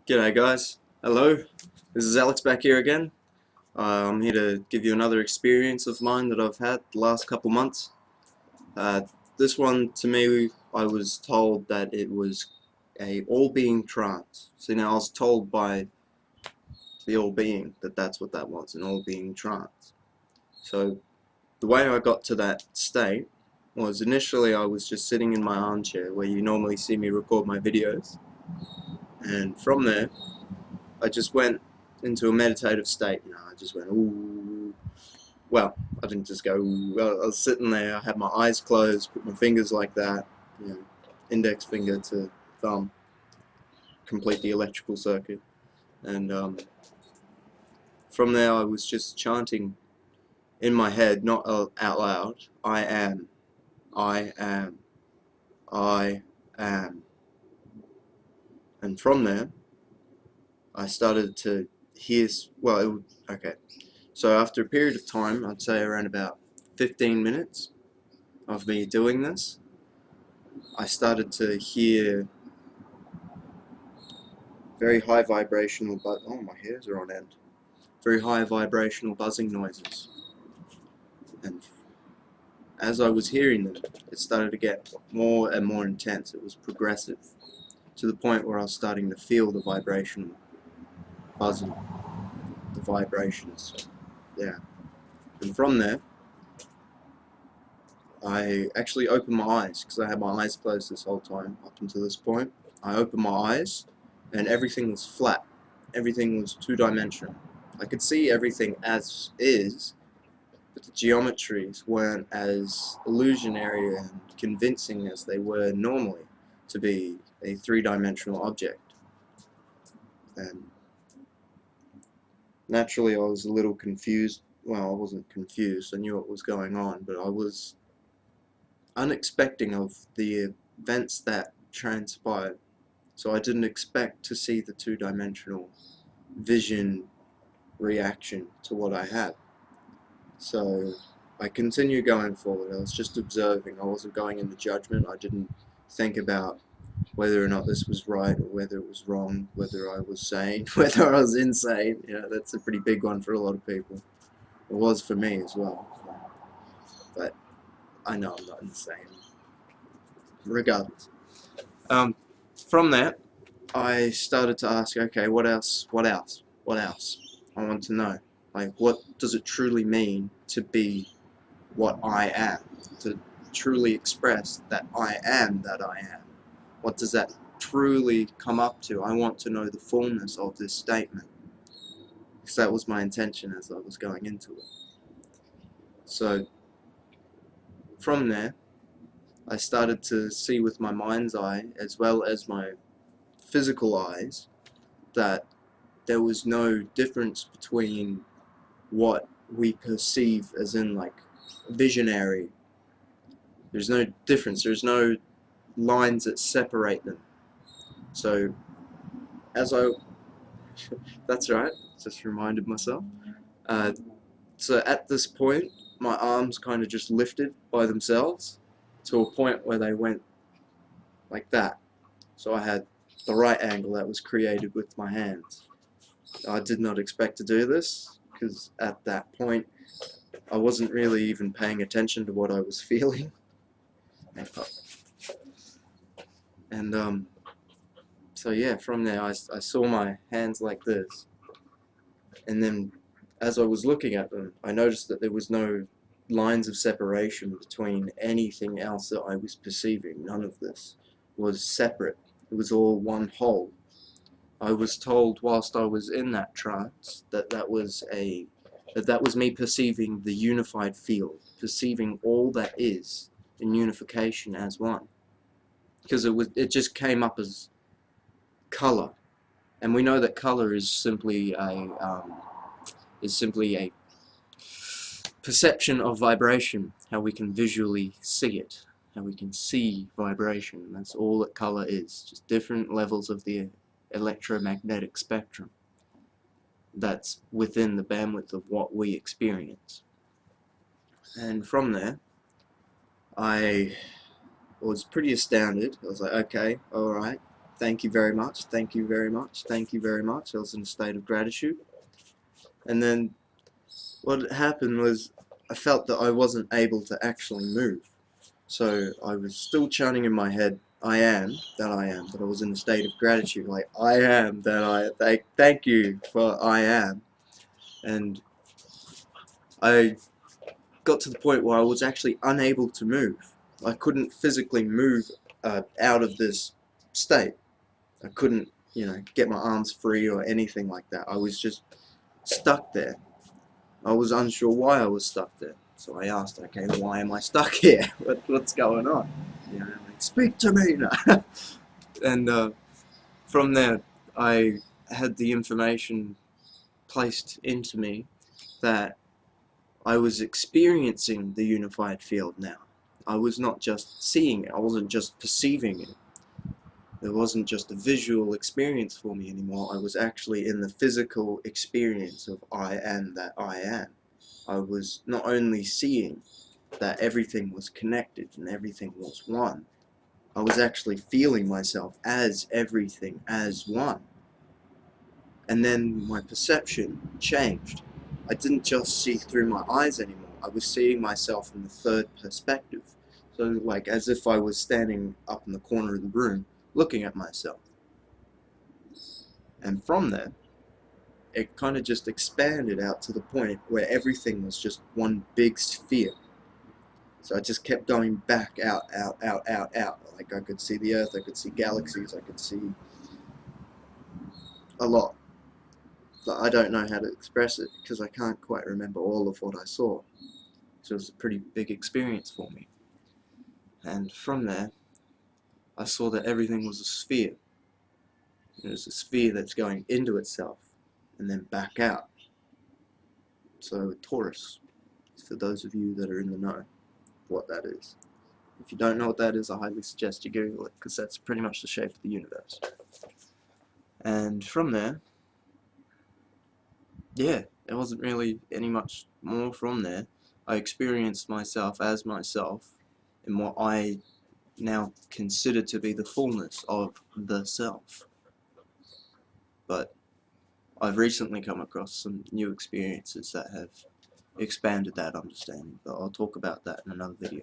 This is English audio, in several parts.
G'day guys, hello, this is Alex back here again. I'm here to give you another experience of mine that I've had the last couple months. This one, to me, I was told that it was a all-being trance. See, now I was told by the all-being that that's what that was, an all-being trance. So the way I got to that state was initially I was just sitting in my armchair where you normally see me record my videos, and from there I just went into a meditative state. I just went, ooh. Well, I didn't just go, ooh. I was sitting there, I had my eyes closed, put my fingers like that, index finger to thumb, complete the electrical circuit. And from there I was just chanting in my head, not out loud, I am, I am, I am. And from there, I started to hear, okay. So after a period of time, I'd say around about 15 minutes of me doing this, I started to hear very high vibrational, oh, my hairs are on end. Very high vibrational buzzing noises. And as I was hearing them, it started to get more and more intense. It was progressive, to the point where I was starting to feel the vibrational buzzing, the vibrations. Yeah. And from there, I actually opened my eyes, because I had my eyes closed this whole time up until this point. I opened my eyes and everything was flat. Everything was two-dimensional. I could see everything as is, but the geometries weren't as illusionary and convincing as they were normally to be a three-dimensional object. And naturally I was a little confused. Well, I wasn't confused, I knew what was going on, but I was unexpecting of the events that transpired. So I didn't expect to see the two-dimensional vision reaction to what I had. So I continued going forward. I was just observing. I wasn't going into judgment. I didn't think about whether or not this was right or whether it was wrong, whether I was sane, whether I was insane. That's a pretty big one for a lot of people. It was for me as well. But I know I'm not insane. Regardless. From that, I started to ask, okay, what else? What else? What else? I want to know. Like, what does it truly mean to be what I am? To truly express that I am that I am. What does that truly come up to? I want to know the fullness of this statement, because that was my intention as I was going into it. So from there, I started to see with my mind's eye as well as my physical eyes that there was no difference between what we perceive as in like visionary. There's no difference. There's no lines that separate them. So as I that's right, just reminded myself. So at this point my arms kind of just lifted by themselves to a point where they went like that. So I had the right angle that was created with my hands. I did not expect to do this, because at that point I wasn't really even paying attention to what I was feeling. And so yeah, from there I saw my hands like this, and then as I was looking at them I noticed that there was no lines of separation between anything else that I was perceiving. None of this was separate. It was all one whole. I was told whilst I was in that trance that that was me perceiving the unified field, perceiving all that is in unification as one. Because it just came up as color, and we know that color is simply a perception of vibration, how we can visually see it, how we can see vibration. That's all that color is, just different levels of the electromagnetic spectrum that's within the bandwidth of what we experience. And from there I was pretty astounded. I was like, okay, alright, thank you very much, thank you very much, thank you very much. I was in a state of gratitude. And then what happened was I felt that I wasn't able to actually move. So I was still chanting in my head, I am that I am, that I was in a state of gratitude, like I am that thank you for I am. And I got to the point where I was actually unable to move. I couldn't physically move out of this state. I couldn't, get my arms free or anything like that. I was just stuck there. I was unsure why I was stuck there. So I asked, okay, why am I stuck here? What's going on? Like, speak to me now. And from there, I had the information placed into me that I was experiencing the unified field now. I was not just seeing it, I wasn't just perceiving it. It wasn't just a visual experience for me anymore, I was actually in the physical experience of I am that I am. I was not only seeing that everything was connected and everything was one, I was actually feeling myself as everything as one. And then my perception changed. I didn't just see through my eyes anymore, I was seeing myself in the third perspective. So like as if I was standing up in the corner of the room looking at myself. And from there, it kind of just expanded out to the point where everything was just one big sphere. So I just kept going back out. Like I could see the Earth, I could see galaxies, I could see a lot. But I don't know how to express it because I can't quite remember all of what I saw. So it was a pretty big experience for me. And from there, I saw that everything was a sphere. It was a sphere that's going into itself and then back out. So torus, for those of you that are in the know what that is. If you don't know what that is, I highly suggest you Google it, because that's pretty much the shape of the universe. And from there, yeah, there wasn't really any much more from there. I experienced myself as myself in what I now consider to be the fullness of the self. But I've recently come across some new experiences that have expanded that understanding, but I'll talk about that in another video.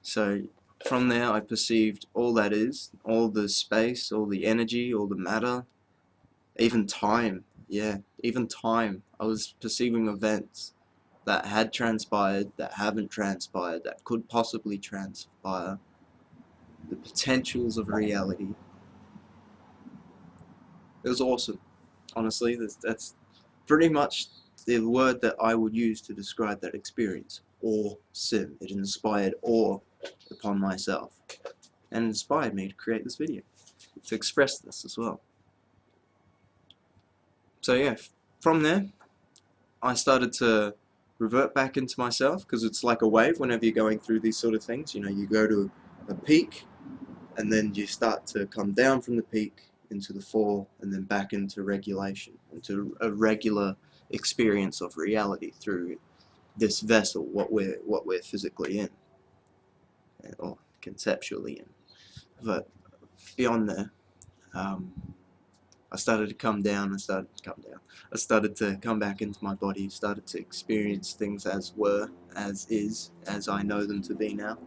So from there I perceived all that is, all the space, all the energy, all the matter, even time. Yeah, even time. I was perceiving events that had transpired, that haven't transpired, that could possibly transpire, the potentials of reality. It was awesome. Honestly, that's pretty much the word that I would use to describe that experience. Awesome. It inspired awe upon myself and inspired me to create this video, to express this as well. So yeah, from there I started to revert back into myself, because it's like a wave whenever you're going through these sort of things. You go to a peak and then you start to come down from the peak into the fall and then back into regulation, into a regular experience of reality through this vessel, what we're physically in, or conceptually in. But beyond there, I started to come down, I started to come back into my body, started to experience things as were, as is, as I know them to be now.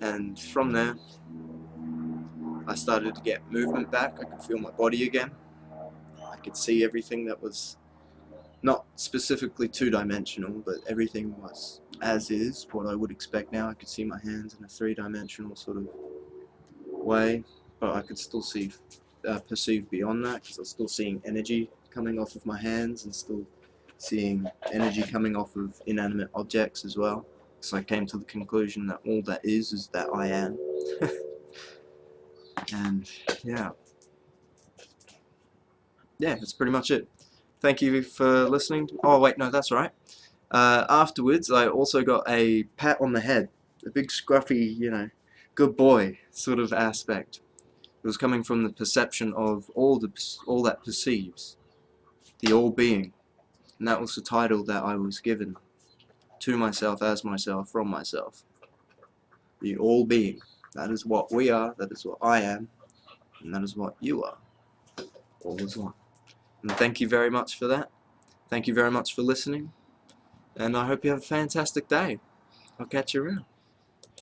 And from there, I started to get movement back. I could feel my body again. I could see everything that was not specifically two-dimensional, but everything was as is, what I would expect now. I could see my hands in a three-dimensional sort of way, but I could still see, perceive beyond that, because I was still seeing energy coming off of my hands and still seeing energy coming off of inanimate objects as well. So I came to the conclusion that all that is that I am. And yeah, that's pretty much it. Thank you for listening. Oh wait, no, that's right. Afterwards, I also got a pat on the head, a big scruffy, good boy sort of aspect. It was coming from the perception of all that perceives, the all-being, and that was the title that I was given to myself, as myself, from myself. The all-being. That is what we are, that is what I am, and that is what you are. All is one. And thank you very much for that. Thank you very much for listening, and I hope you have a fantastic day. I'll catch you around.